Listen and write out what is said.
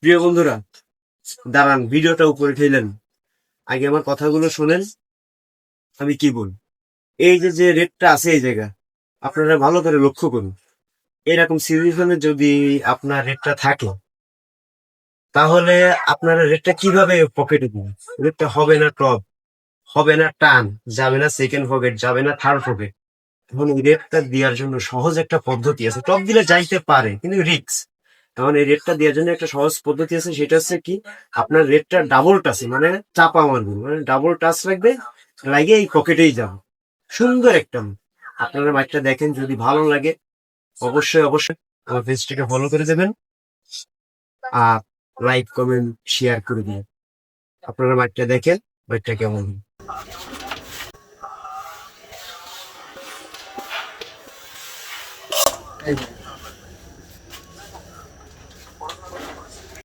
প্রিয় বন্ধুরা, দাঁড়ান, ভিডিওটা উপরে ঠেলেন, আগে আমার কথাগুলো শোনেন। আমি কি বল, এই যে যে রেটটা আছে এই জায়গা, আপনারা ভালো করে লক্ষ্য করুন। এরকম সিচুয়েশনে যদি আপনার রেটটা থাকে, তাহলে আপনারা রেটটা কিভাবে পকেটে দিবেন? রেটটা হবে না টপ, হবে না টান, যাবে না সেকেন্ড পকেট, যাবে না থার্ড পকেট। এখন এই রেটটা দেওয়ার জন্য সহজ একটা পদ্ধতি আছে। টপ দিলে যাইতে পারে, কিন্তু রিস্ক। এখন এই রেটটা দেওয়ার জন্য একটা সহজ পদ্ধতি আছে, সেটা হচ্ছে কি, আপনার রেটটা ডাবল টাচে, মানে চাপা মারবেন, মানে ডাবল টাচ রাখবে, লাগে এই পকেটেই যাবে। সুন্দর একটা move। আপনারা মাইকটা দেখেন, যদি ভালো লাগে অবশ্যই অবশ্যই আমার পেজটিকে ফলো করে দেবেন, আর লাইক কমেন্ট শেয়ার করে দিন। আপনারা মাইকটা দেখেন, মাইকটা কেমন। এই যে